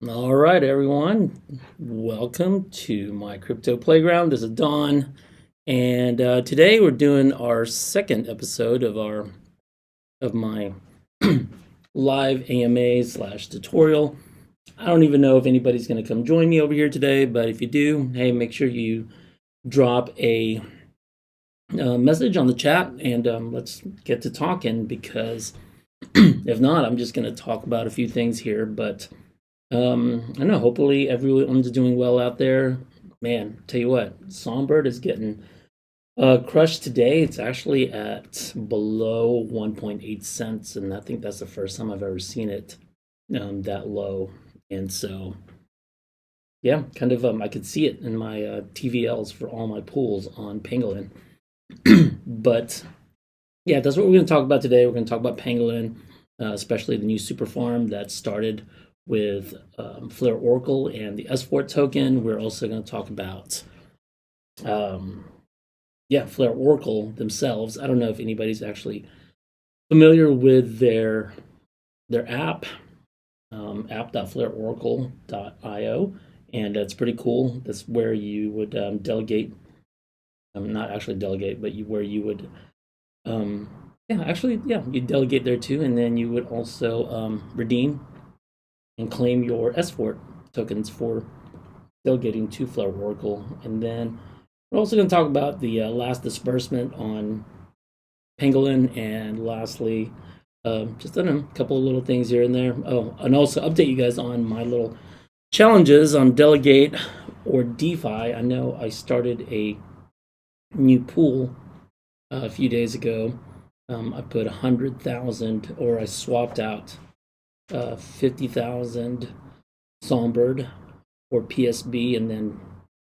All right, everyone. Welcome to my crypto playground. This is Don, and today we're doing our second episode of my live AMA slash tutorial. I don't even know if anybody's going to come join me over here today, but if you do, hey, make sure you drop a message on the chat and let's get to talking because if not, I'm just going to talk about a few things here, but. I don't know. Hopefully, everyone's doing well out there. Man, tell you what, Songbird is getting crushed today. It's actually at below 1.8 cents, and I think that's the first time I've ever seen it that low. And so, yeah, kind of. I could see it in my TVLs for all my pools on Pangolin. But yeah, that's what we're going to talk about today. We're going to talk about Pangolin, especially the new super farm that started with FLR Oracle and the SFORT token. We're also going to talk about, FLR Oracle themselves. I don't know if anybody's actually familiar with their app, app.flareoracle.io, and it's pretty cool. That's where you would delegate, not actually delegate, but where you would, you delegate there too, and then you would also redeem and claim your SFORT tokens for delegating to FLR Oracle. And then we're also going to talk about the last disbursement on Pangolin, and lastly, just I don't know, a couple of little things here and there. Oh, and also update you guys on my little challenges on Delegate or DeFi. I know I started a new pool a few days ago. I put 100,000, or I swapped out 50,000 Songbird or PSB, and then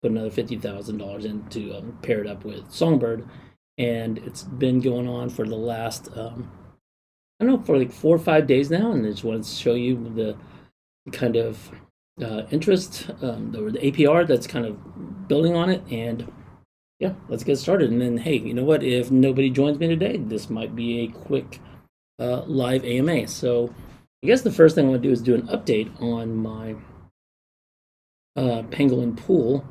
put another $50,000 in to pair it up with Songbird. And it's been going on for the last, I don't know, for like 4 or 5 days now. And I just wanted to show you the kind of interest, the APR that's kind of building on it. And yeah, let's get started. And then, hey, you know what? If nobody joins me today, this might be a quick live AMA. So I guess the first thing I want to do is do an update on my Pangolin pool.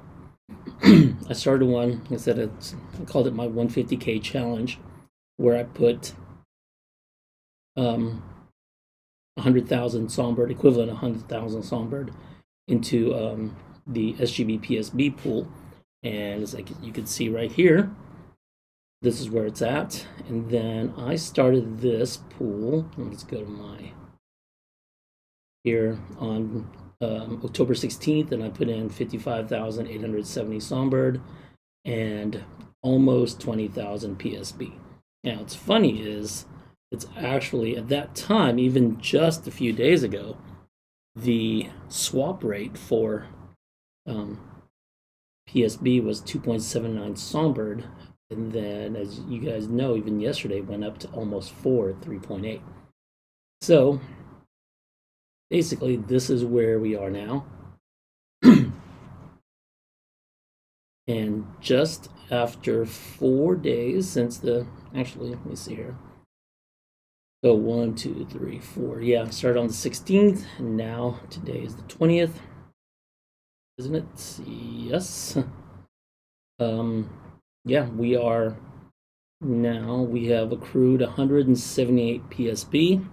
I started one, I said I called it my 150K challenge, where I put 100,000 Songbird, equivalent of 100,000 Songbird, into the SGB PSB pool. And as you can see right here, this is where it's at. And then I started this pool. Let's go to my here on October 16th, and I put in 55,870 Songbird and almost 20,000 PSB. Now, what's funny is it's actually at that time, even just a few days ago, the swap rate for PSB was 2.79 Songbird, and then, as you guys know, even yesterday went up to almost 3.8. So basically, this is where we are now. And just after 4 days since actually, let me see here. So 1, 2, 3, 4. Yeah, started on the 16th, and now today is the 20th. Isn't it? Yes. Yeah, we are now, we have accrued 178 PSB.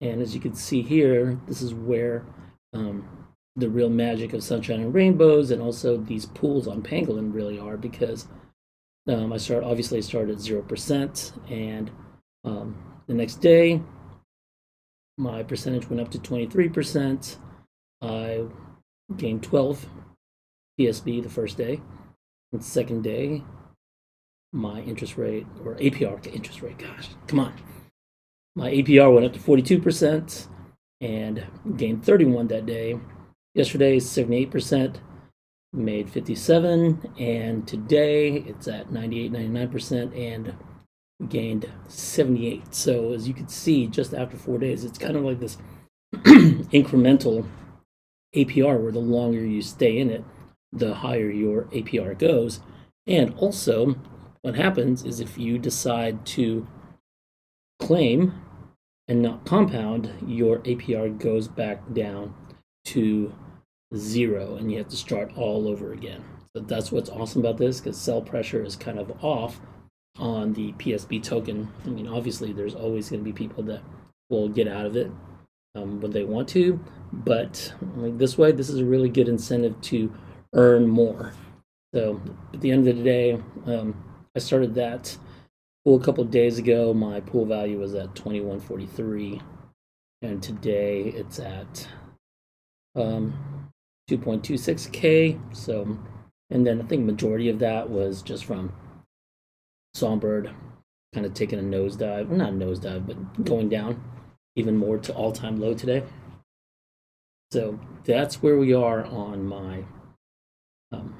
And as you can see here, this is where the real magic of Sunshine and Rainbows and also these pools on Pangolin really are, because I started at 0%, and the next day my percentage went up to 23%. I gained 12 PSB the first day. And the second day, my interest rate, or APR, interest rate, gosh, come on. My APR went up to 42% and gained 31 that day. Yesterday, 78%, made 57, and today it's at 98, 99%, and gained 78. So as you can see, just after 4 days, it's kind of like this incremental APR, where the longer you stay in it, the higher your APR goes. And also, what happens is if you decide to claim and not compound, your APR goes back down to 0 and you have to start all over again. So that's what's awesome about this, because sell pressure is kind of off on the PSB token. I mean, obviously there's always going to be people that will get out of it when they want to, but like this way, this is a really good incentive to earn more. So at the end of the day, I started that pool a couple of days ago. My pool value was at 2143, and today it's at 2.26k. So, and then I think majority of that was just from Songbird kind of taking a nosedive, well, not a nosedive, but going down even more to all-time low today. So that's where we are on my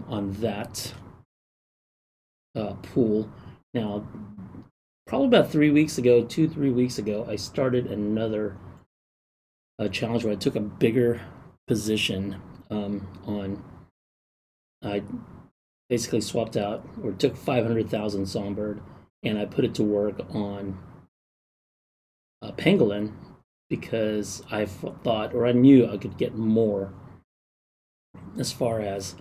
on that pool. Now, probably about 3 weeks ago, 2-3 weeks ago, I started another challenge where I took a bigger position on. I basically swapped out or took 500,000 Songbird and I put it to work on Pangolin, because I thought, or I knew I could get more as far as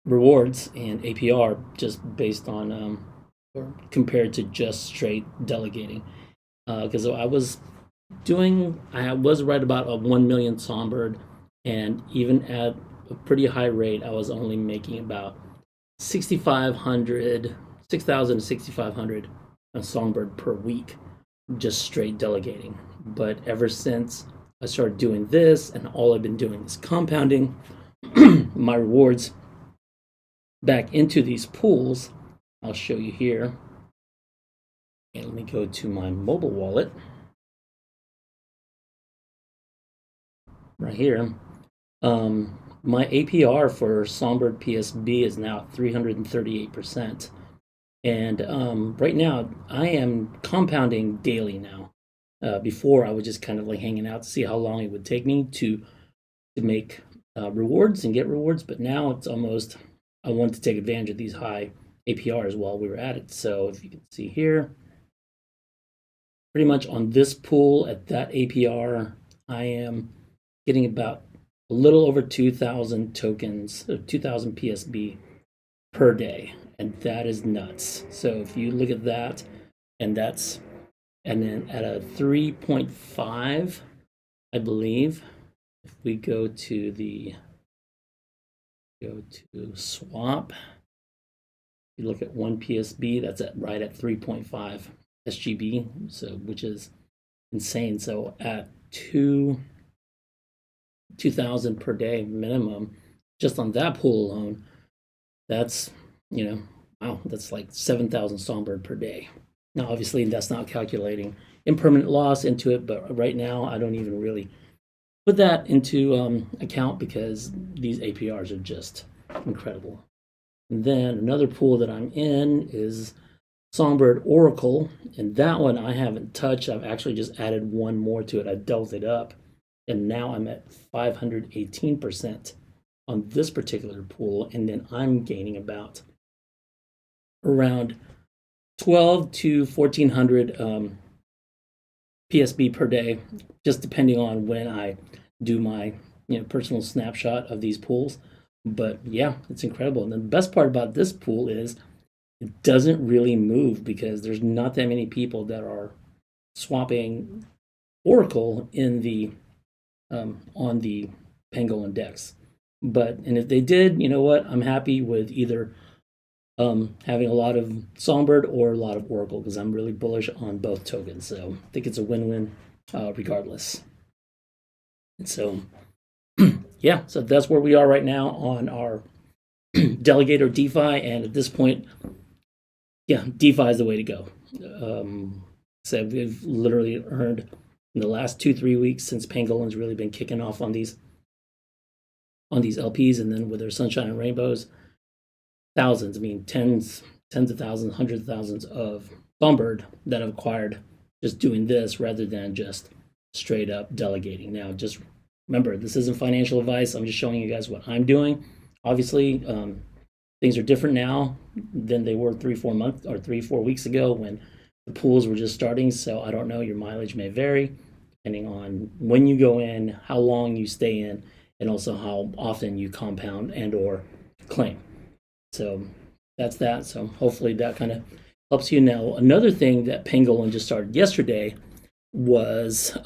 rewards and APR, just based on or compared to just straight delegating. Because I was right about a 1 million Songbird, and even at a pretty high rate, I was only making about 6,000 to 6,500 Songbird per week, just straight delegating. But ever since I started doing this, and all I've been doing is compounding my rewards back into these pools. I'll show you here. And let me go to my mobile wallet. Right here. My APR for Songbird PSB is now at 338%. And right now, I am compounding daily now. Before, I was just kind of like hanging out to see how long it would take me to make rewards and get rewards. But now it's almost, I want to take advantage of these high APRs while we were at it. So if you can see here, pretty much on this pool at that APR, I am getting about a little over 2,000 tokens, 2,000 PSB per day. And that is nuts. So if you look at that, and then at a 3.5, I believe, if we go to swap, you look at one PSB, that's right at 3.5 SGB, so which is insane. So at 2,000 per day minimum, just on that pool alone, that's, wow, that's like 7,000 Songbird per day. Now, obviously, that's not calculating impermanent loss into it, but right now, I don't even really put that into account, because these APRs are just incredible. And then another pool that I'm in is Songbird Oracle, and that one I haven't touched. I've actually just added one more to it. I doubled it up, and now I'm at 518% on this particular pool, and then I'm gaining about around 12 to 1,400 PSB per day, just depending on when I do my personal snapshot of these pools. But yeah, it's incredible. And the best part about this pool is it doesn't really move, because there's not that many people that are swapping Oracle in the on the Pangolin Dex. And if they did, you know what? I'm happy with either having a lot of Songbird or a lot of Oracle, because I'm really bullish on both tokens. So I think it's a win-win regardless. And so, yeah, so that's where we are right now on our Delegate or DeFi. And at this point, yeah, DeFi is the way to go. So we've literally earned in the last 2-3 weeks, since Pangolin's really been kicking off on these LPs, and then with their sunshine and rainbows, thousands, I mean tens of thousands, hundreds of thousands of Songbird that have acquired just doing this rather than just straight up delegating. Now, just remember, this isn't financial advice. I'm just showing you guys what I'm doing. Obviously, things are different now than they were 3-4 weeks ago, when The pools were just starting, so I don't know. Your mileage may vary depending on when you go in, how long you stay in, and also how often you compound and or claim. So that's that. So hopefully that kind of helps you. Now, another thing that Pangolin just started yesterday was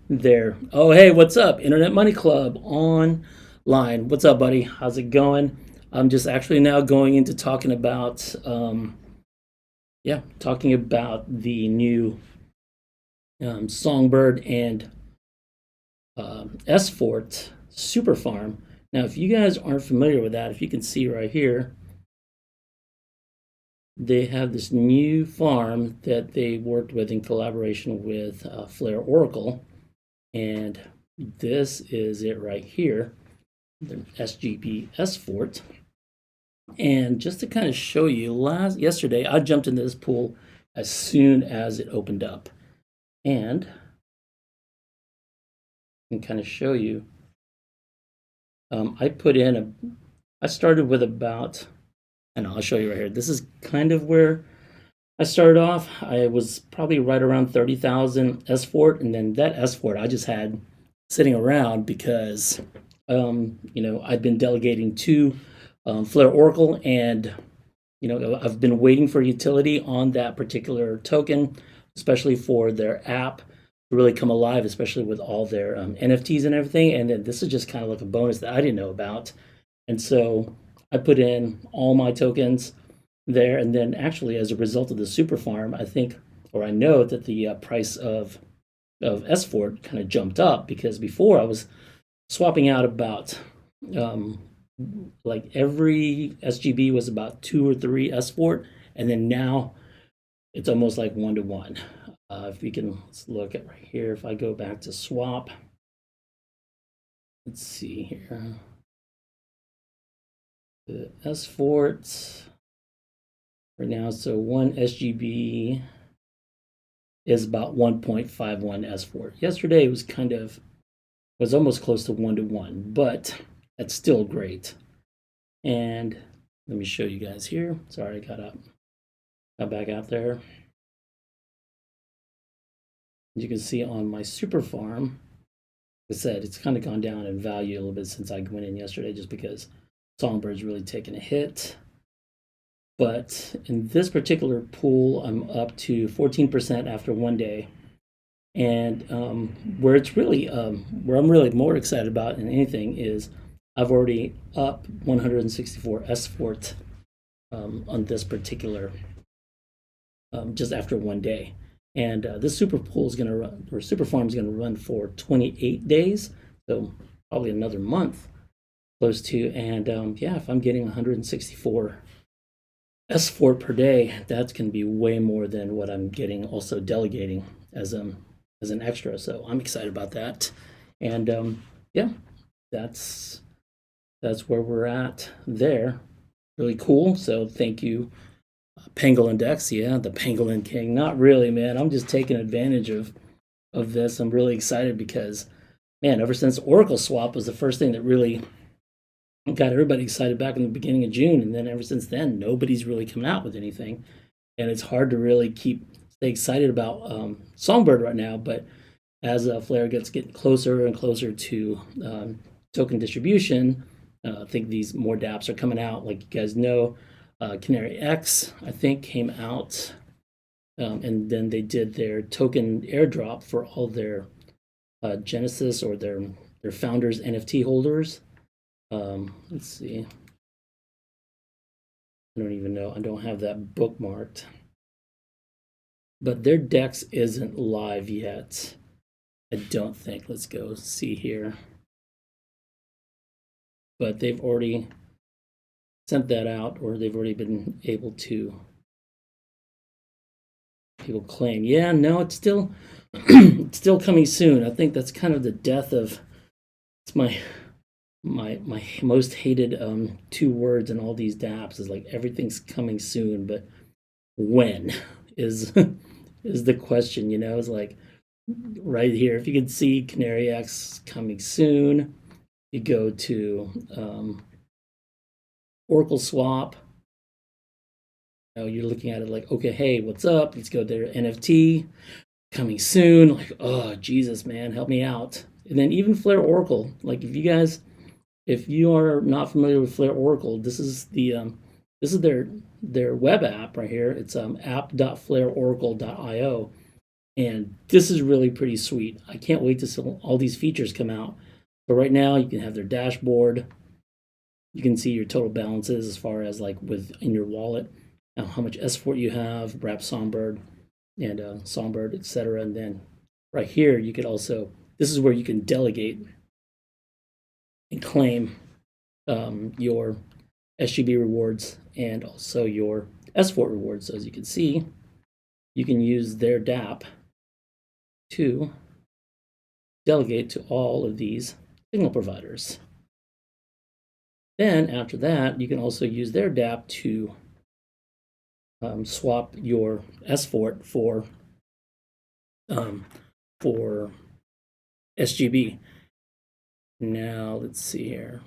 their, oh, hey, what's up? Internet Money Club online. What's up, buddy? How's it going? I'm just actually now going into talking about, talking about the new Songbird and SFORT Superfarm. Now, if you guys aren't familiar with that, if you can see right here, they have this new farm that they worked with in collaboration with FLR Oracle, and this is it right here, the SGB SFORT. And just to kind of show you, yesterday I jumped into this pool as soon as it opened up, and I can kind of show you. I started with about, and I'll show you right here. This is kind of where I started off. I was probably right around 30,000 SFORT, and then that SFORT I just had sitting around because, I've been delegating to FLR Oracle, and I've been waiting for utility on that particular token, especially for their app to really come alive, especially with all their NFTs and everything. And then this is just kind of like a bonus that I didn't know about, and so I put in all my tokens there, and then actually as a result of the super farm, I know that the price of SFORT kind of jumped up, because before I was swapping out about like every SGB was about 2 or 3 SFORT, and then now it's almost like 1 to 1. If we can, let's look at right here. If I go back to swap, let's see here. The SFORT right now, so 1 SGB is about 1.51 SFORT. Yesterday it was almost close to 1 to 1, but that's still great. And let me show you guys here. Sorry, I got back out there. As you can see on my super farm, like I said, it's kind of gone down in value a little bit since I went in yesterday, just because Songbird's really taken a hit. But in this particular pool, I'm up to 14% after 1 day. And where I'm really more excited about than anything is I've already up 164 SFORT on this particular, just after 1 day. And this super pool is going to run, or super farm is going to run for 28 days, so probably another month, close to. And if I'm getting 164 SFORT per day, that's going to be way more than what I'm getting also delegating as an extra. So I'm excited about that. And that's where we're at there. Really cool. So thank you, Pangolin Dex. Yeah, the Pangolin King. Not really, man. I'm just taking advantage of this. I'm really excited because, man, ever since Oracle Swap was the first thing that really got everybody excited back in the beginning of June, and then ever since then, nobody's really come out with anything, and it's hard to really stay excited about Songbird right now. But as FLR gets getting closer and closer to token distribution, I think these more dApps are coming out. Like you guys know, Canary X, I think, came out, and then they did their token airdrop for all their Genesis or their founders NFT holders. Let's see. I don't even know. I don't have that bookmarked. But their DEX isn't live yet, I don't think. Let's go see here. But they've already sent that out, or they've already been able to people claim. Yeah, no, it's still it's still coming soon. I think that's kind of the death of, it's my most hated 2 words in all these dApps, is like everything's coming soon, but when is the question, It's like right here. If you can see Canary X coming soon, you go to Oracle Swap. you're looking at it like, okay, hey, what's up? Let's go there. NFT coming soon. Like, oh, Jesus, man, help me out. And then even Flare Oracle. Like, if you are not familiar with Flare Oracle, this is their web app right here. It's app.flareoracle.io, and this is really pretty sweet. I can't wait to see all these features come out. But right now, you can have their dashboard. You can see your total balances as far as like in your wallet, how much SFORT you have, perhaps Songbird and Songbird, etc. And then right here, you could also, this is where you can delegate and claim your SGB rewards and also your SFORT rewards. So as you can see, you can use their dApp to delegate to all of these signal providers. Then after that, you can also use their dApp to swap your SFORT for SGB. Now let's see here.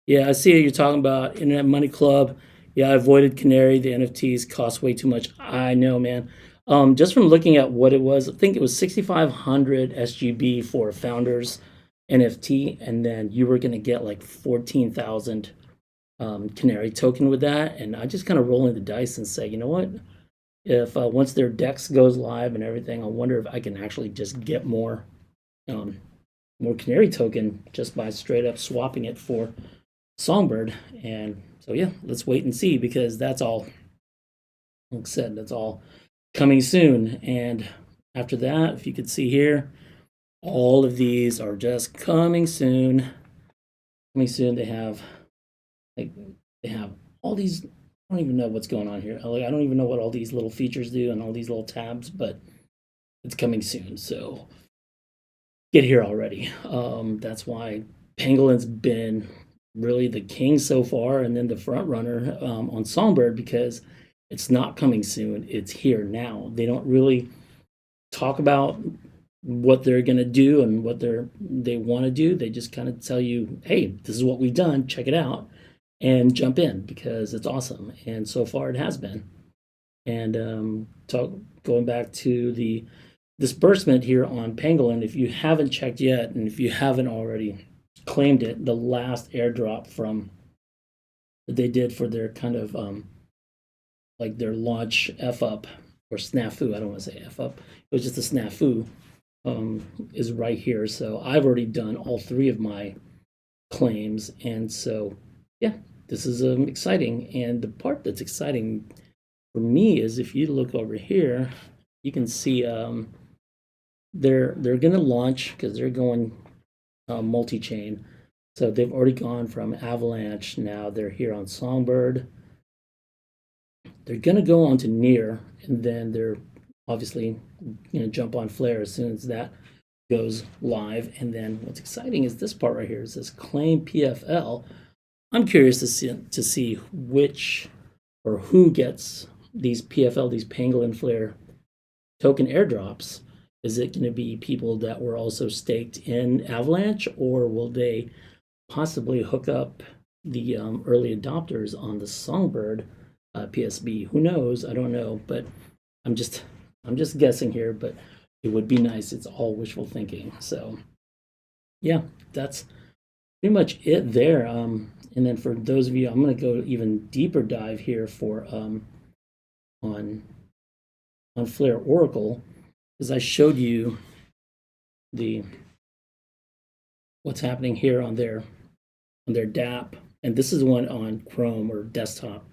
Yeah, I see you're talking about Internet Money Club. Yeah, I avoided Canary. The NFTs cost way too much. I know, man. Just from looking at what it was, I think it was 6,500 SGB for Founders NFT, and then you were going to get like 14,000 Canary token with that. And I just kind of rolling the dice and say, you know what? If once their DEX goes live and everything, I wonder if I can actually just get more Canary token just by straight up swapping it for Songbird. And so yeah, let's wait and see, because that's all, like I said, that's all coming soon. And after that, if you could see here, all of these are just coming soon. Coming soon. They have all these. I don't even know what's going on here. I don't even know what all these little features do and all these little tabs, but it's coming soon. So get here already. That's why Pangolin's been really the king so far, and then the front runner on Songbird, because it's not coming soon. It's here now. They don't really talk about what they're going to do and what they want to do. They just kind of tell you, hey, this is what we've done. Check it out and jump in, because it's awesome. And so far it has been. And going back to the disbursement here on Pangolin, if you haven't checked yet, and if you haven't already claimed it, the last airdrop that they did for their kind of like their launch F up or snafu. I don't want to say F up. It was just a snafu. Is right here. So I've already done all 3 of my claims, and so yeah, this is exciting. And the part that's exciting for me is if you look over here, you can see they're going to launch, because they're going multi-chain. So they've already gone from Avalanche. Now they're here on Songbird. They're going to go on to Near, and then they're obviously going to jump on Flare as soon as that goes live. And then what's exciting is this part right here. It says claim PFL. I'm curious to see which or who gets these PFL, these Pangolin Flare token airdrops. Is it going to be people that were also staked in Avalanche, or will they possibly hook up the early adopters on the Songbird PSB? Who knows? I don't know, but I'm just guessing here, but it would be nice. It's all wishful thinking. So yeah, that's pretty much it there. And then for those of you, I'm going to go even deeper dive here for on Flare Oracle, because I showed you what's happening here on their dApp, and this is one on Chrome or desktop,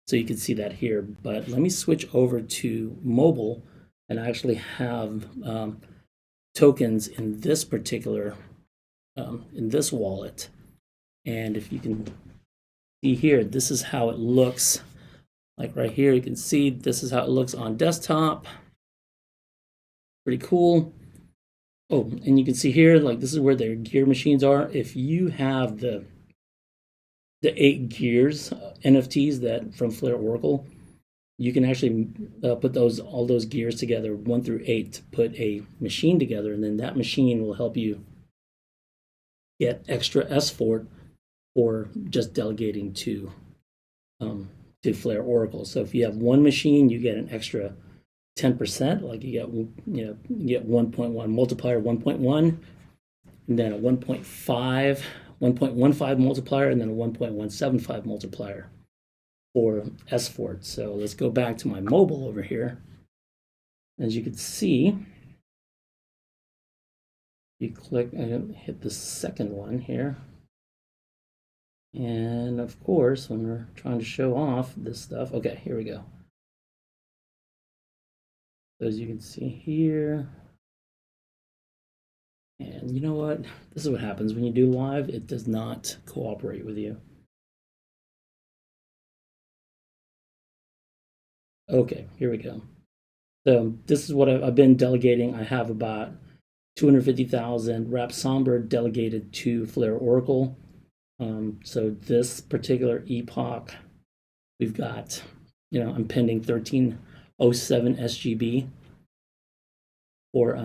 so you can see that here. But let me switch over to mobile and actually have tokens in this particular in this wallet. And if you can see here, this is how it looks. Like right here, you can see this is how it looks on desktop. Pretty cool. Oh, and you can see here, like this is where their gear machines are. If you have the 8 gears NFTs that from Flare Oracle, you can actually put all those gears together, 1 through 8, to put a machine together, and then that machine will help you get extra SFORT for just delegating to to Flare Oracle. So if you have one machine, you get an extra 10%. Like you get 1.1 multiplier 1.1, and then a 1.15 multiplier, and then a 1.175 multiplier for SFORT. So let's go back to my mobile over here. As you can see, you click and hit the second one here. And of course, when we're trying to show off this stuff, okay, here we go. So as you can see here, and you know what? This is what happens when you do live. It does not cooperate with you. Okay, here we go. So this is what I've been delegating. I have about 250,000 wrap Songbird delegated to Flare Oracle. So this particular epoch, we've got, I'm pending 1307 SGB for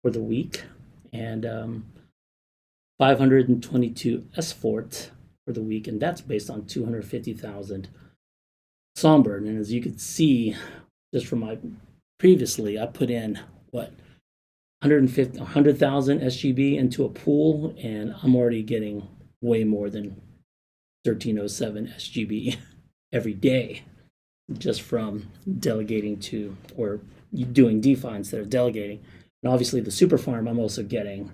the week, and 522 SFORT for the week, and that's based on 250,000 Songbird. And as you can see, just from my previously, I put in what 100,000 SGB into a pool, and I'm already getting way more than 1307 SGB every day just from delegating to, or doing DeFi instead of delegating. And obviously the Superfarm, I'm also getting,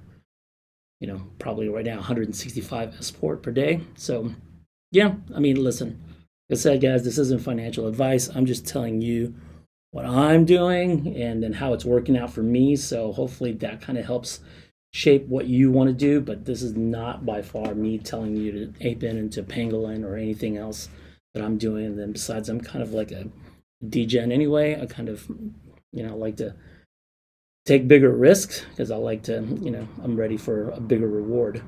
probably right now 165 SFORT per day. So yeah, I mean, listen, like I said, guys, this isn't financial advice. I'm just telling you what I'm doing and then how it's working out for me. So hopefully that kind of helps shape what you want to do. But this is not by far me telling you to ape into Pangolin or anything else that I'm doing. And then besides, I'm kind of like a degen anyway. I kind of, like to take bigger risks because I like to, I'm ready for a bigger reward.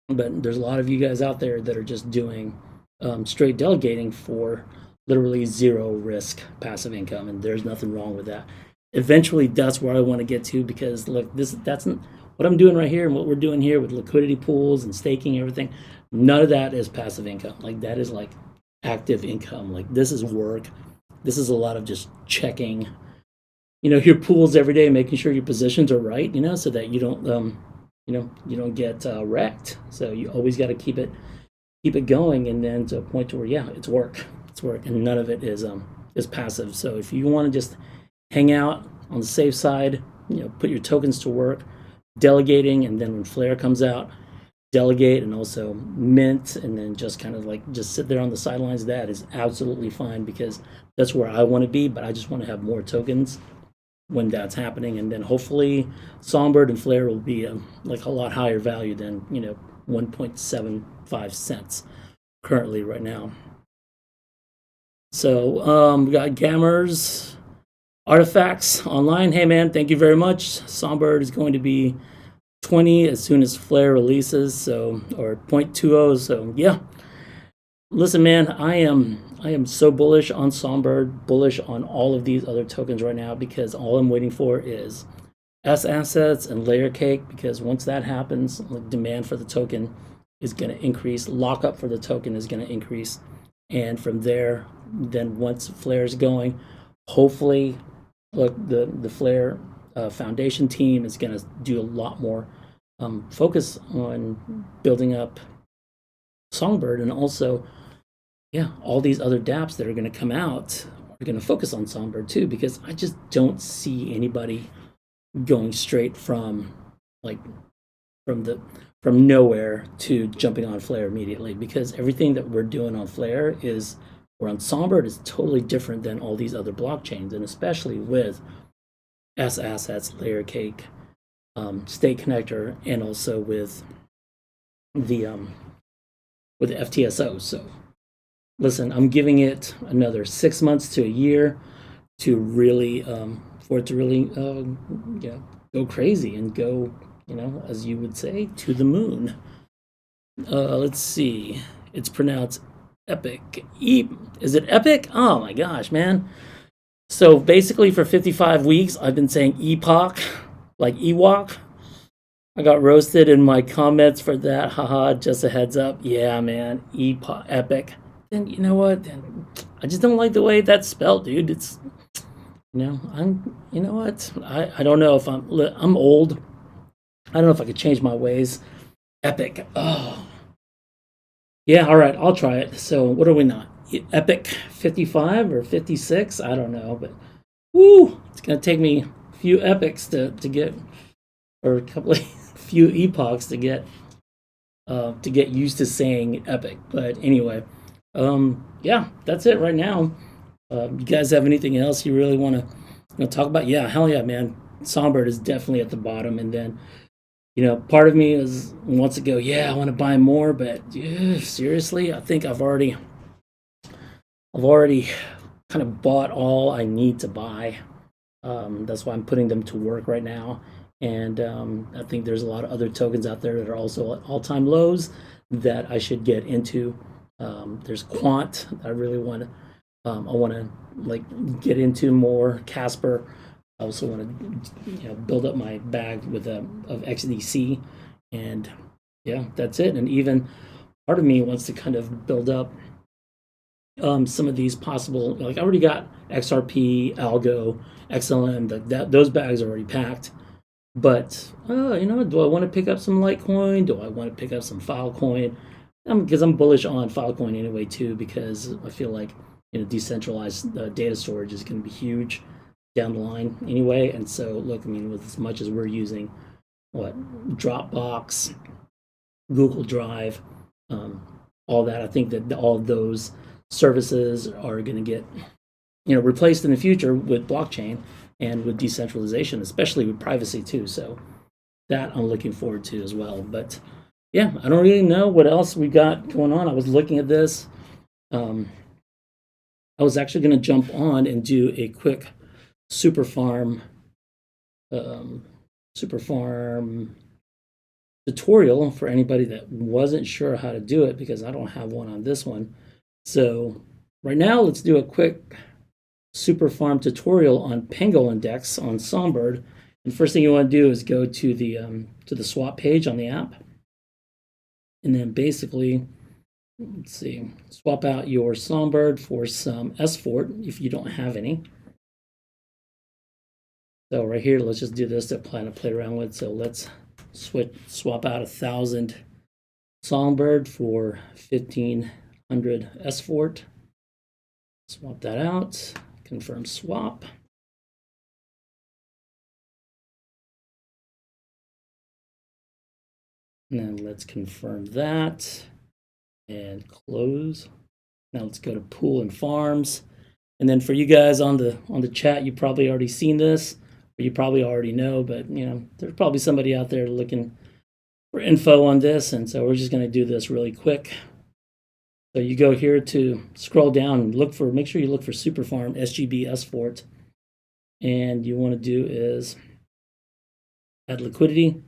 But there's a lot of you guys out there that are just doing straight delegating for literally zero risk passive income, and there's nothing wrong with that. Eventually, that's where I want to get to, because look, that's what I'm doing right here and what we're doing here with liquidity pools and staking, everything. None of that is passive income. Like that is like active income. Like this is work. This is a lot of just checking, your pools every day, making sure your positions are right, so that you don't, you don't get wrecked. So you always got to keep it going, and then to a point to where, yeah, it's work, and none of it is passive. So if you want to just hang out on the safe side, put your tokens to work, delegating, and then when Flare comes out, delegate and also mint, and then just kind of like just sit there on the sidelines, that is absolutely fine, because that's where I want to be. But I just want to have more tokens when that's happening, and then hopefully Songbird and Flare will be like a lot higher value than 1.75 cents currently right now. So we got Gammers Artifacts online. Hey man, thank you very much. Songbird is going to be 20 as soon as Flare releases, so, or 0.20. So yeah, listen man, I am so bullish on Songbird, bullish on all of these other tokens right now, because all I'm waiting for is S assets and layer cake, because once that happens, demand for the token is going to increase, lockup for the token is going to increase, and from there, then once Flare's going, hopefully, look, the Flare foundation team is going to do a lot more focus on building up Songbird, and also, yeah, all these other dApps that are going to come out are going to focus on Songbird too, because I just don't see anybody going straight from nowhere to jumping on Flare immediately, because everything that we're doing on Flare or on Songbird is totally different than all these other blockchains, and especially with S assets, layer cake, state connector, and also with the FTSO. So listen, I'm giving it another 6 months to a year to really for it to really go crazy and go, as you would say, to the moon. Let's see, it's pronounced epic. Is it epic? Oh my gosh, man. So basically for 55 weeks I've been saying epoch, like Ewok. I got roasted in my comments for that. Haha, just a heads up. Yeah man, epic. then you know what? Then I just don't like the way that's spelled, dude. It's you know what? I don't know if I'm old. I don't know if I could change my ways. Epic. Oh, yeah. All right, I'll try it. So what are we not? Epic 55 or 56? I don't know, but woo, it's gonna take me a few epics to get, or a couple of few epochs to get used to saying epic. But anyway, yeah, that's it right now. You guys have anything else you really want to talk about? Yeah, hell yeah, man. Songbird is definitely at the bottom, and then part of me wants to go, yeah, I want to buy more, but seriously, I think I've already kind of bought all I need to buy. That's why I'm putting them to work right now. And I think there's a lot of other tokens out there that are also at all-time lows that I should get into. There's Quant that I really want to. I want to get into more. Casper. I also want to build up my bag with of XDC, and yeah, that's it. And even part of me wants to kind of build up some of these possible. Like I already got XRP, Algo, XLM. Those bags are already packed. But do I want to pick up some Litecoin? Do I want to pick up some Filecoin? Because I'm bullish on Filecoin anyway too, because I feel like decentralized data storage is going to be huge down the line anyway. And so look, I mean, with as much as we're using Dropbox, Google Drive, all that, I think that all of those services are going to get replaced in the future with blockchain and with decentralization, especially with privacy too. So that I'm looking forward to as well. But yeah, I don't really know what else we got going on. I was looking at this. I was actually going to jump on and do a quick Superfarm tutorial for anybody that wasn't sure how to do it, because I don't have one on this one. So right now, let's do a quick Superfarm tutorial on Pangolin Index on Songbird. And first thing you want to do is go to the swap page on the app, and then basically, let's see, swap out your Songbird for some SFORT if you don't have any. So right here, let's just do this to plan to play around with. So let's swap out 1,000 Songbird for 1,500 SFORT. Swap that out. Confirm swap. And then let's confirm that and close. Now let's go to pool and farms. And then for you guys on the chat, you probably already seen this, or you probably already know, but there's probably somebody out there looking for info on this, and so we're just going to do this really quick. So you go here to scroll down and make sure you look for Superfarm SGB SFORT, and you want to do is add liquidity,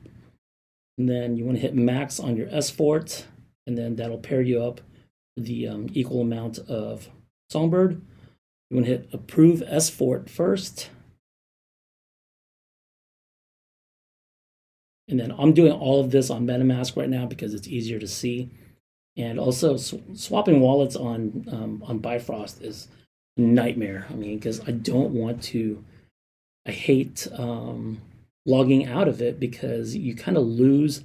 and then you want to hit max on your SFORT, and then that'll pair you up the equal amount of Songbird. You want to hit approve SFORT first, and then I'm doing all of this on MetaMask right now because it's easier to see. And also, swapping wallets on Bifrost is a nightmare. I mean, because I hate logging out of it, because you kind of lose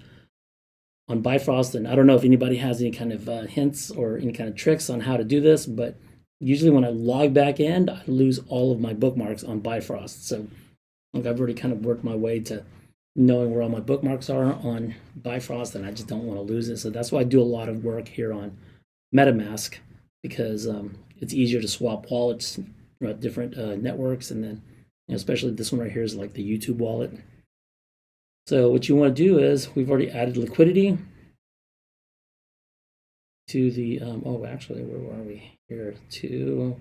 on Bifrost. And I don't know if anybody has any kind of hints or any kind of tricks on how to do this, but usually when I log back in, I lose all of my bookmarks on Bifrost. So I've already kind of worked my way to knowing where all my bookmarks are on Bifrost, and I just don't want to lose it. So that's why I do a lot of work here on MetaMask, because it's easier to swap wallets throughout different networks. And then especially this one right here is like the YouTube wallet. So what you want to do is, we've already added liquidity to the, actually, where are we? Here to,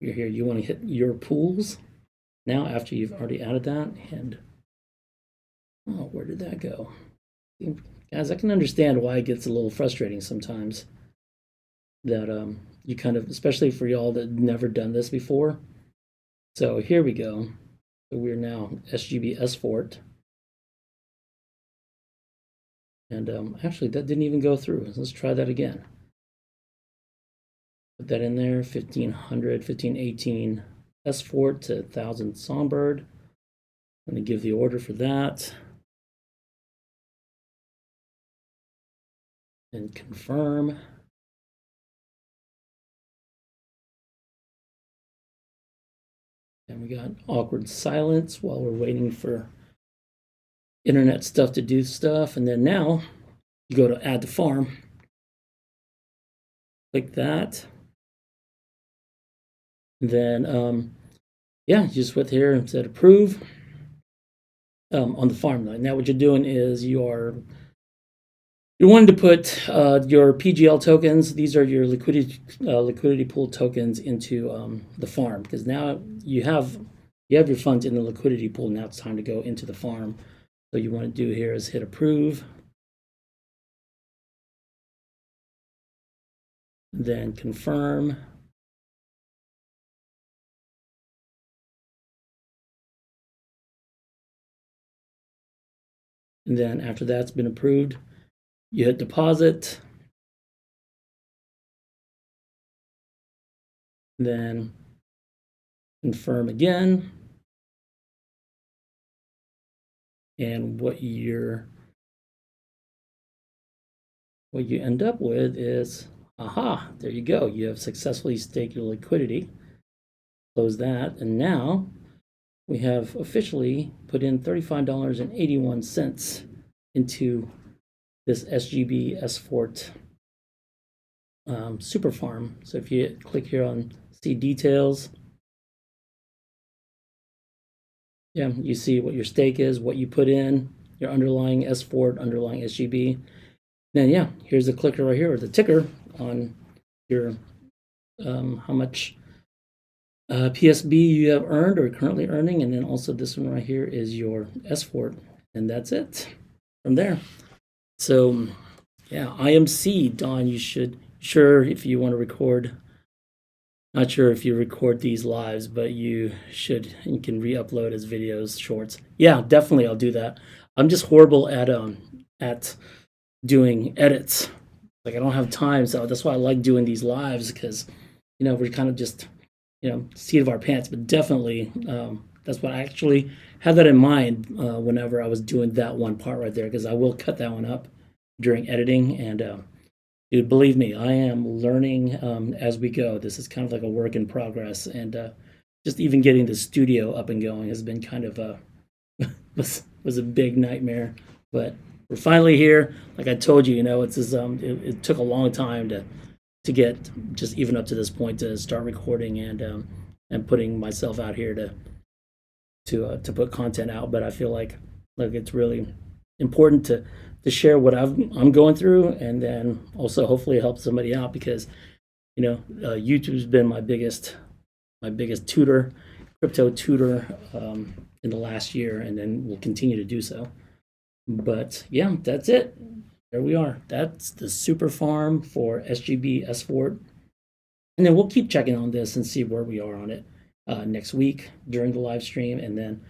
you're here, you want to hit your pools. Now, after you've already added that, and where did that go? Guys, I can understand why it gets a little frustrating sometimes. That you kind of, especially for y'all that never done this before. So here we go. So we're now SGB SFORT, And actually, that didn't even go through. Let's try that again. Put that in there, 1500, 1518 SFORT to 1000 Songbird. I'm going to give the order for that. And confirm. And we got awkward silence while we're waiting for internet stuff to do stuff. And then now you go to add to farm. Click that. And then, yeah, you just with here and said approve on the farm line. Now what you're doing is you're wanting to put your PGL tokens. These are your liquidity pool tokens into the farm, because now you have your funds in the liquidity pool. Now it's time to go into the farm. So you want to do here is hit approve, then confirm. And then after that's been approved, you hit deposit. Then confirm again. And what you end up with is, aha, there you go. You have successfully staked your liquidity. Close that. And now we have officially put in $35.81 into this SGB SFORT Superfarm. So if you click here on see details, yeah, you see what your stake is, what you put in, your underlying SFORT, underlying SGB. Then yeah, here's the clicker right here, or the ticker on your how much PSB you have earned or currently earning, and then also this one right here is your SFORT, and that's it from there. So yeah, IMC, Don, you should, sure, if you want to record, not sure if you record these lives, but you should, you can re-upload as videos, shorts. Yeah, definitely, I'll do that. I'm just horrible at doing edits. Like I don't have time, so that's why I like doing these lives, because you know we're kind of just seat of our pants. But definitely, that's what I actually had that in mind whenever I was doing that one part right there, because I will cut that one up during editing. And dude, believe me, I am learning as we go. This is kind of like a work in progress, and just even getting the studio up and going has been kind of was a big nightmare. But we're finally here. Like I told you, it's just, it took a long time to get just even up to this point to start recording and putting myself out here to put content out. But I feel like it's really important to share what I'm going through, and then also hopefully help somebody out, because YouTube's been my biggest tutor, crypto tutor in the last year, and then will continue to do so. But yeah, that's it. There we are. That's the super farm for SGB SFORT. And then we'll keep checking on this and see where we are on it next week during the live stream, and then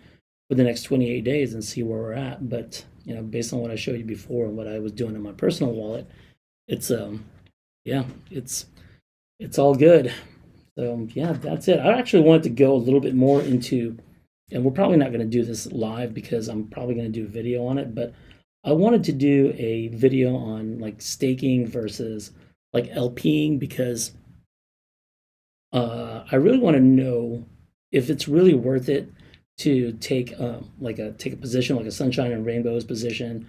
for the next 28 days and see where we're at. But based on what I showed you before and what I was doing in my personal wallet, it's yeah, it's all good. So yeah, that's it. I actually wanted to go a little bit more into, and we're probably not going to do this live because I'm probably going to do a video on it, but I wanted to do a video on like staking versus like LPing, because I really want to know if it's really worth it to take take a position like a sunshine and rainbows position,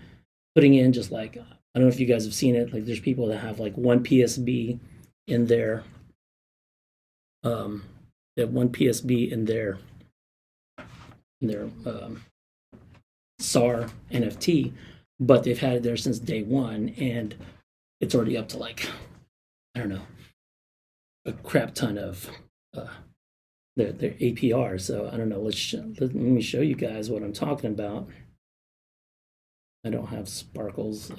putting in just like, I don't know if you guys have seen it, like there's people that have like one PSB in their they have one PSB in their SAR NFT, but they've had it there since day one, and it's already up to like, I don't know, a crap ton of their APR. So I don't know. Let me show you guys what I'm talking about. I don't have sparkles.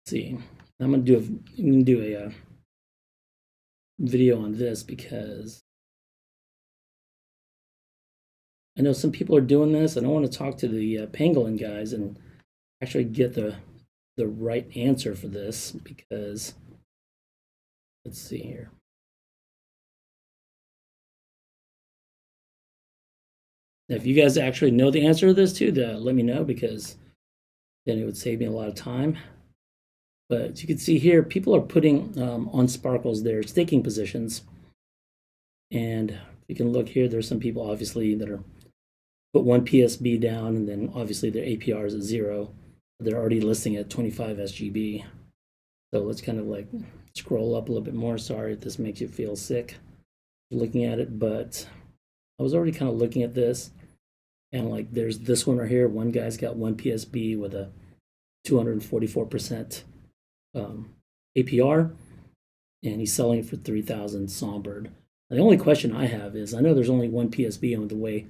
See, I'm gonna do a video on this because I know some people are doing this, and I want to talk to the Pangolin guys and actually get the right answer for this, because let's see here. Now, if you guys actually know the answer to this too, let me know, because then it would save me a lot of time. But as you can see here, people are putting on Sparkles their staking positions. And you can look here, there's some people obviously that are put 1 PSB down, and then obviously their APR is at 0. They're already listing at 25 SGB. So let's kind of like scroll up a little bit more. Sorry if this makes you feel sick looking at it, but I was already kind of looking at this, and like there's this one right here. One guy's got 1 PSB with a 244% APR, and he's selling it for 3,000 Songbird. The only question I have is, I know there's only 1 PSB, and the way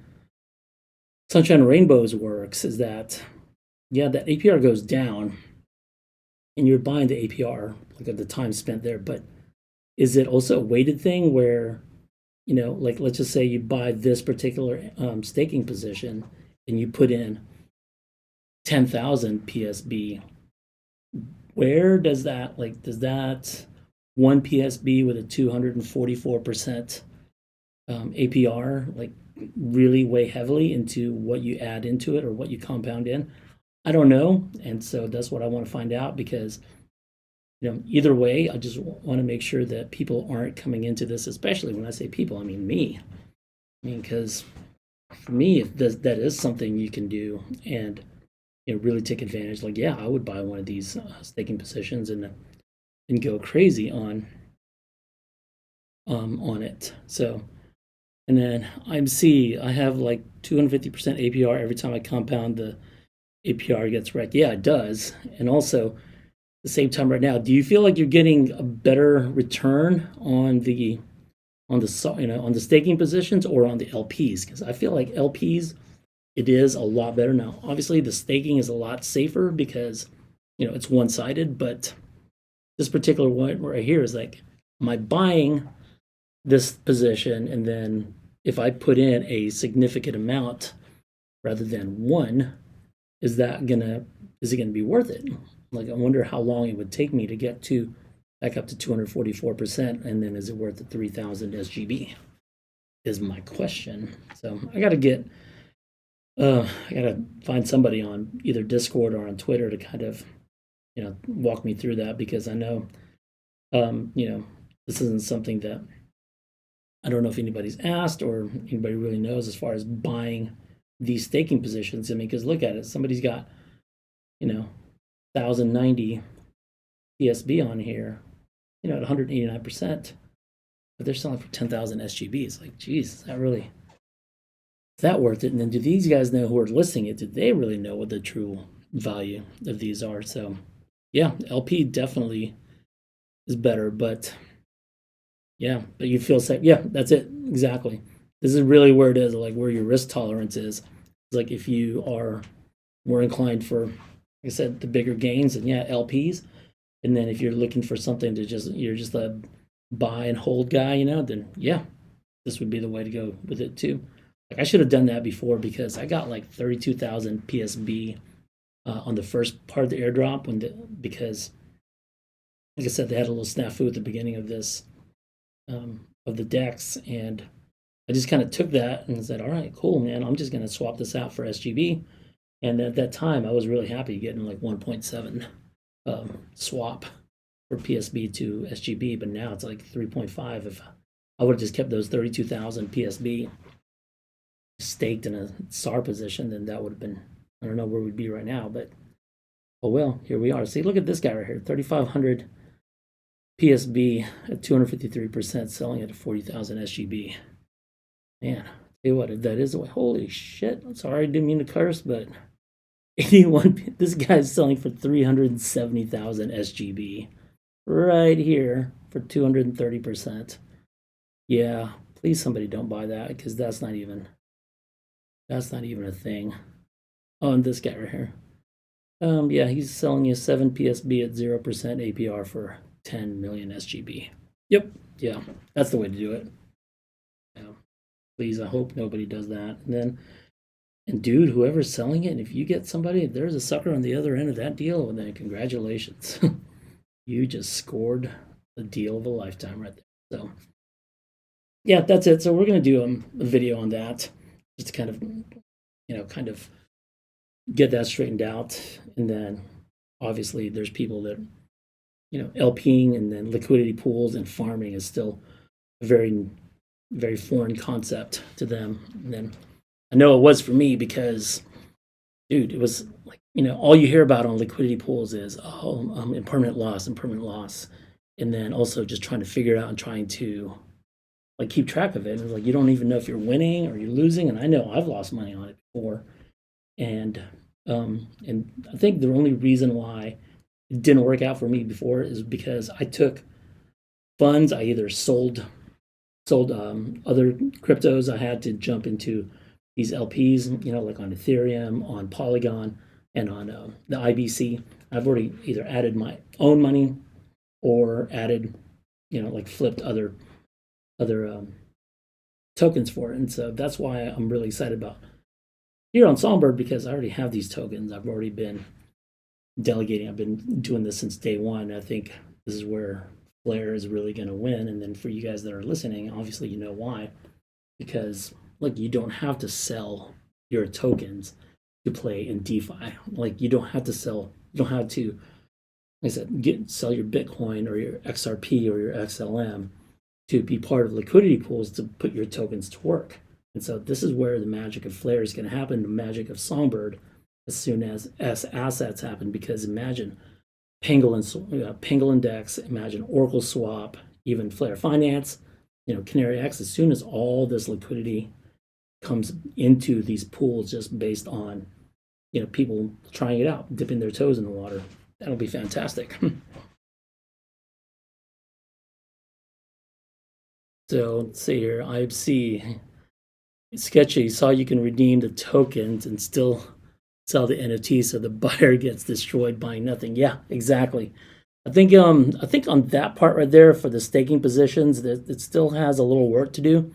Sunshine and Rainbows works is that, yeah, that APR goes down, and you're buying the APR, like at the time spent there, but is it also a weighted thing where, you know, like let's just say you buy this particular staking position and you put in 10,000 PSB, where does that, like, does that 1 PSB with a 244% APR like really weigh heavily into what you add into it or what you compound in? I don't know, and so that's what I want to find out, because you know, either way, I just want to make sure that people aren't coming into this, especially when I say people, I mean me. I mean, because for me, if that is something you can do and, you know, really take advantage, like, yeah, I would buy one of these staking positions and go crazy on it. So, and then IMC, I have like 250% APR every time I compound. The APR gets wrecked. Yeah, it does. And also, at the same time right now, do you feel like you're getting a better return on the staking positions or on the LPs? Because I feel like LPs, it is a lot better now. Obviously, the staking is a lot safer because, you know, it's one-sided, but this particular one right here is like, am I buying this position, and then if I put in a significant amount rather than one, is it gonna be worth it? Like, I wonder how long it would take me to get back up to 244%, and then is it worth the 3,000 SGB? Is my question. So I gotta find somebody on either Discord or on Twitter to kind of, you know, walk me through that, because I know, you know, this isn't something that I don't know if anybody's asked or anybody really knows as far as buying these staking positions. I mean, because look at it, somebody's got, you know, 1,090 PSB on here, you know, at 189%, but they're selling for 10,000 SGB. It's like, geez, is that worth it? And then do these guys know who are listing it? Do they really know what the true value of these are? So yeah, LP definitely is better, but yeah, but you feel safe. Yeah, that's it. Exactly. This is really where it is, like where your risk tolerance is. It's like if you are more inclined for, like I said, the bigger gains, and yeah, LPs. And then if you're looking for something to you're just a buy and hold guy, you know, then yeah, this would be the way to go with it too. Like, I should have done that before, because I got like 32,000 PSB on the first part of the airdrop because, like I said, they had a little snafu at the beginning of this of the DEX, and I just kind of took that and said, all right, cool, man, I'm just going to swap this out for SGB. And at that time, I was really happy getting like 1.7 swap for PSB to SGB, but now it's like 3.5. If I would have just kept those 32,000 PSB staked in a SAR position, then that would have been, I don't know where we'd be right now, but oh well, here we are. See, look at this guy right here, 3,500 PSB at 253%, selling at 40,000 SGB. Man, tell you what, that is holy shit. I'm sorry, I didn't mean to curse, but 81, this guy's selling for 370,000 SGB right here for 230%. Yeah, please somebody don't buy that, because that's not even a thing. Oh, and this guy right here. Yeah, he's selling you 7 PSB at 0% APR for 10 million SGB. Yep, yeah, that's the way to do it. Yeah. Please, I hope nobody does that. And dude, whoever's selling it, if you get somebody, if there's a sucker on the other end of that deal, then congratulations. You just scored the deal of a lifetime right there. So yeah, that's it. So we're going to do a video on that, just to kind of get that straightened out. And then obviously there's people that, LPing and then liquidity pools and farming is still a very, very foreign concept to them. And then I know it was for me because, dude, it was like, all you hear about on liquidity pools is, impermanent loss. And then also just trying to figure it out and trying to like keep track of it. And it's like, you don't even know if you're winning or you're losing. And I know I've lost money on it before. And I think the only reason why it didn't work out for me before is because I took funds. I either sold other cryptos. I had to jump into these LPs, like on Ethereum, on Polygon, and on the IBC. I've already either added my own money or added, like flipped other tokens for it. And so that's why I'm really excited about here on Songbird, because I already have these tokens. I've already been delegating. I've been doing this since day one. I think this is where FLR is really going to win. And then for you guys that are listening, obviously you know why, because like you don't have to sell your tokens to play in DeFi. Like you don't have to, like I said, sell your Bitcoin or your XRP or your XLM to be part of liquidity pools to put your tokens to work. And so this is where the magic of FLR is going to happen, the magic of Songbird, as soon as assets happen. Because imagine Pangolin Dex, imagine Oracle Swap, even FLR Finance, Canary X. As soon as all this liquidity comes into these pools, just based on people trying it out, dipping their toes in the water, that'll be fantastic. So let's see here, IBC. Sketchy. Saw you can redeem the tokens and still sell the NFT, so the buyer gets destroyed buying nothing. Yeah, exactly. I think on that part right there for the staking positions, that it still has a little work to do.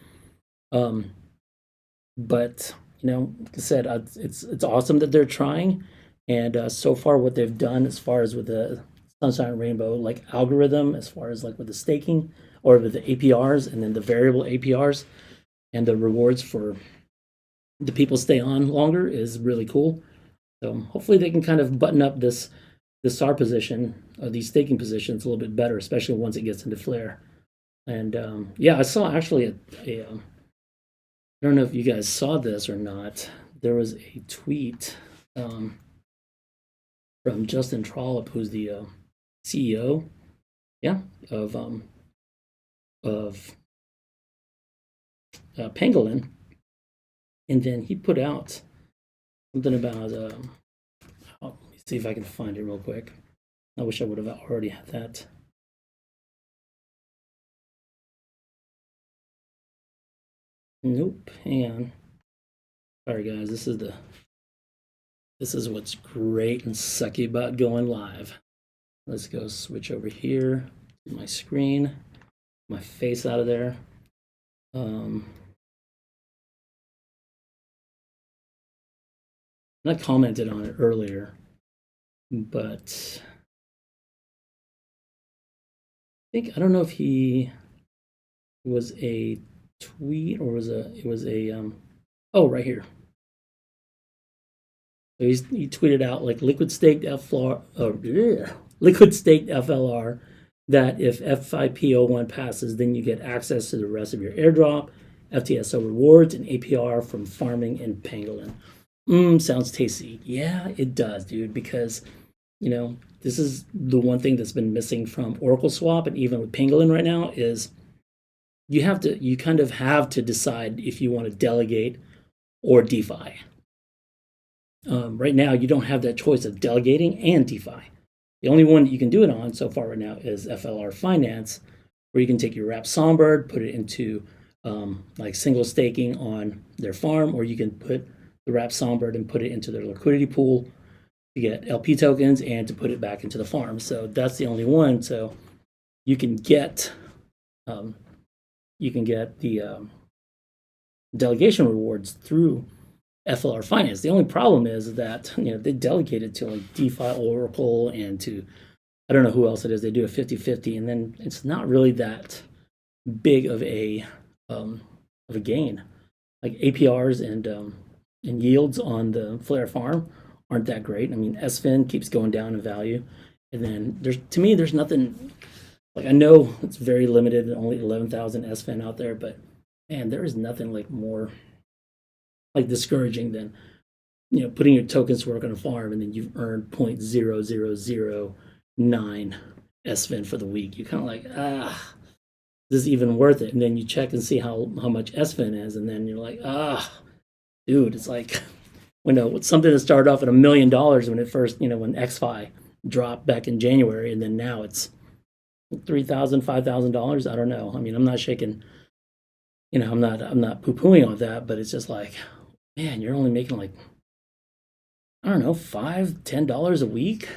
But like I said, it's awesome that they're trying, and so far what they've done as far as with the Sunshine Rainbow like algorithm, as far as like with the staking or with the APRs and then the variable APRs and the rewards for the people stay on longer is really cool. So hopefully they can kind of button up this SAR position, these staking positions a little bit better, especially once it gets into FLR. And yeah, I saw actually I don't know if you guys saw this or not. There was a tweet from Justin Trollope, who's the CEO, of Pangolin, and then he put out something about. Let me see if I can find it real quick. I wish I would have already had that. Nope. Hang on. Sorry, guys. This is what's great and sucky about going live. Let's go switch over here to my screen. My face out of there. I commented on it earlier, but I don't know if he was a tweet or it was a oh, right here. So he tweeted out like liquid staked FLR that if F5P01 passes, then you get access to the rest of your airdrop, FTSO rewards, and APR from farming in Pangolin. Sounds tasty. Yeah, it does, dude, because this is the one thing that's been missing from Oracle Swap and even with Pangolin right now is you kind of have to decide if you want to delegate or DeFi. Right now, you don't have that choice of delegating and DeFi. The only one that you can do it on so far right now is FLR Finance, where you can take your wrapped Songbird, put it into like single staking on their farm, or you can put the wrapped Songbird and put it into their liquidity pool to get LP tokens and to put it back into the farm. So that's the only one. So you can get the delegation rewards through FLR Finance. The only problem is that they delegate it to like DeFi Oracle and to I don't know who else it is. They do a 50-50, and then it's not really that big of a gain. Like APRs and yields on the FLR farm aren't that great. I mean, SFIN keeps going down in value, and then there's nothing. Like I know it's very limited, only 11,000 SFIN out there, but man, there is nothing like more like discouraging than putting your tokens to work on a farm and then you've earned 0.0009 SFIN for the week. You're kind of like, is this even worth it? And then you check and see how much SFIN is, and then you're like, dude, it's like it's something that started off at $1 million when it first, when XFi dropped back in January, and then now it's $3,000, $5,000. I don't know. I mean, I'm not shaking. I'm not poo-pooing on that, but it's just like, man, you're only making like, I don't know, $5, $10 a week,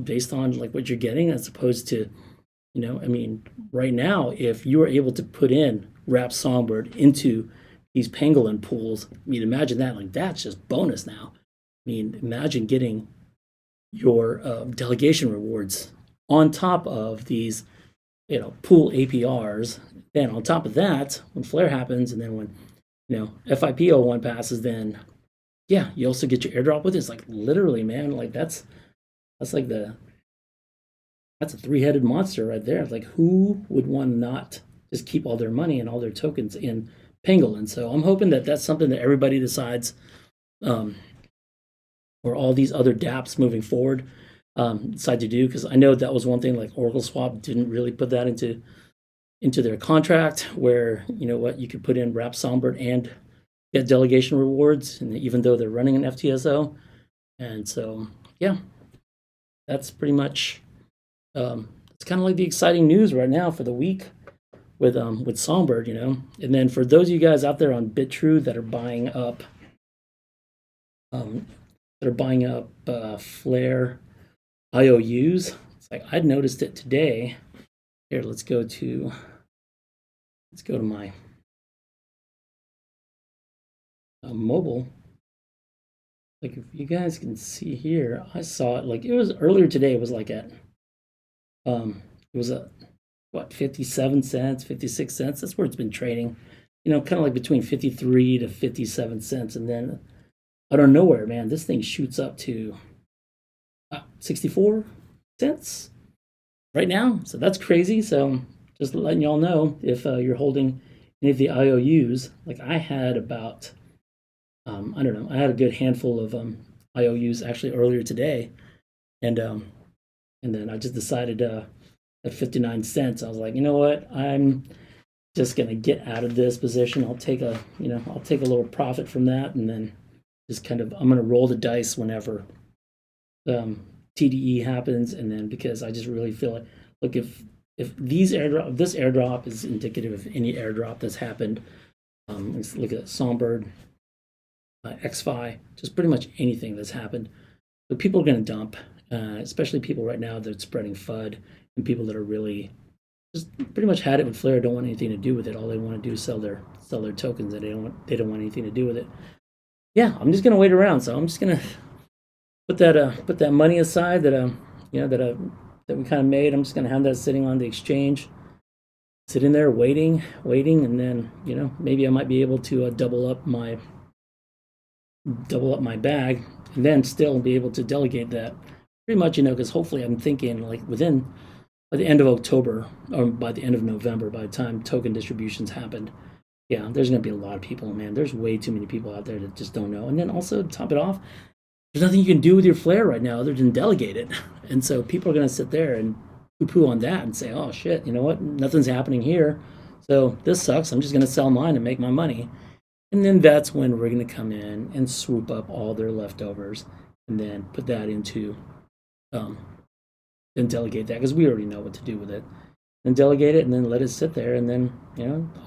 based on like what you're getting, as opposed to, I mean, right now, if you were able to put in Wrap Songbird into these pangolin pools, I mean, imagine that, like that's just bonus now. I mean, imagine getting your delegation rewards on top of these, pool APRs. Then on top of that, when Flare happens, and then when FIP01 passes, then yeah, you also get your airdrop with it. It's like literally, man, like that's like that's a three-headed monster right there. Like who would want to not just keep all their money and all their tokens in Pangolin? So I'm hoping that that's something that everybody decides, or all these other dApps moving forward decide to do, because I know that was one thing, like Oracle Swap didn't really put that into their contract, where you could put in Wrap Songbird and get delegation rewards, and even though they're running an FTSO. And so yeah, that's pretty much it's kind of like the exciting news right now for the week with Songbird, And then for those of you guys out there on BitTrue that are buying up Flare IOUs, it's like I'd noticed it today. Here, let's go to my mobile. Like if you guys can see here, I saw it like it was earlier today. It was like at it was at what, 57 cents, 56 cents. That's where it's been trading. Kind of like between 53 to 57 cents, and then out of nowhere, man, this thing shoots up to 64 cents right now. So that's crazy. So just letting y'all know, if you're holding any of the IOUs, like I had about, I don't know, I had a good handful of IOUs actually earlier today, and then I just decided at 59 cents, I was like, you know what, I'm just gonna get out of this position. I'll take a little profit from that, and then just kind of I'm gonna roll the dice whenever TDE happens, and then because I just really feel like, look, if this airdrop is indicative of any airdrop that's happened, let's look at Songbird, XFi, just pretty much anything that's happened. But people are going to dump, especially people right now that's spreading FUD, and people that are really just pretty much had it with Flare, don't want anything to do with it. All they want to do is sell their tokens, and they don't want anything to do with it. Yeah, I'm just going to wait around. So I'm just going to put that money aside that we kind of made. I'm just going to have that sitting on the exchange, sitting there waiting, and then maybe I might be able to double up my bag, and then still be able to delegate that pretty much, because hopefully I'm thinking like by the end of October, or by the end of November, by the time token distributions happened, yeah, there's going to be a lot of people, man. There's way too many people out there that just don't know. And then also to top it off, there's nothing you can do with your Flare right now other than delegate it. And so people are going to sit there and poo-poo on that and say, oh shit, you know what, nothing's happening here, so this sucks, I'm just going to sell mine and make my money. And then that's when we're going to come in and swoop up all their leftovers and then put that into then delegate that, because we already know what to do with it, and delegate it and then let it sit there, and then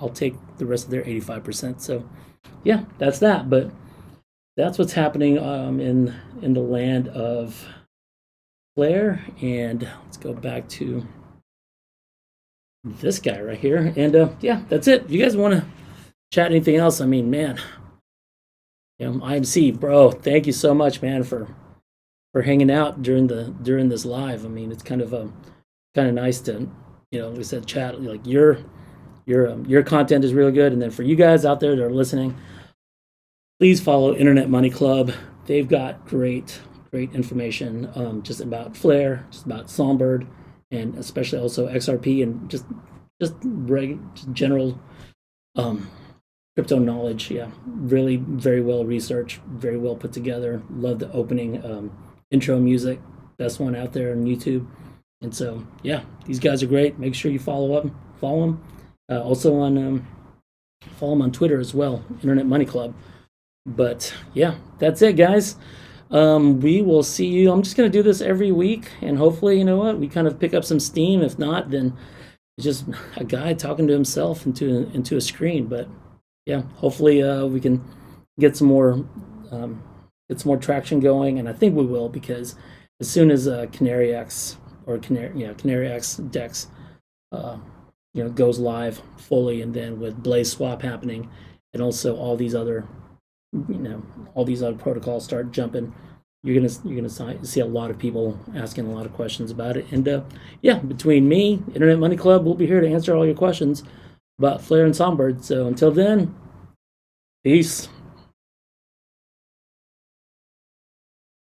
I'll take the rest of their 85%. So yeah, that's that. But that's what's happening in the land of Flare. And let's go back to this guy right here, and yeah, that's it. If you guys want to chat anything else, I mean, man, IMC, bro, thank you so much, man, for hanging out during this live. I mean, it's kind of nice to, like I said, chat. Like your content is really good, and then for you guys out there that are listening, please follow Internet Money Club. They've got great information, just about FLR, just about Songbird, and especially also XRP, and just general crypto knowledge. Yeah, really very well researched, very well put together. Love the opening intro music, best one out there on YouTube. And so, yeah, these guys are great. Make sure you follow them. Also on follow them on Twitter as well, Internet Money Club. But yeah, that's it, guys. We will see you. I'm just gonna do this every week, and hopefully, you know what, we kind of pick up some steam. If not, then it's just a guy talking to himself into a screen. But yeah, hopefully we can get some more traction going, and I think we will, because as soon as Canary X DEX goes live fully, and then with Blaze Swap happening, and also all these other protocols start jumping, you're gonna see a lot of people asking a lot of questions about it. And yeah, between me, Internet Money Club, we'll be here to answer all your questions about FLR and Songbird. So until then, peace.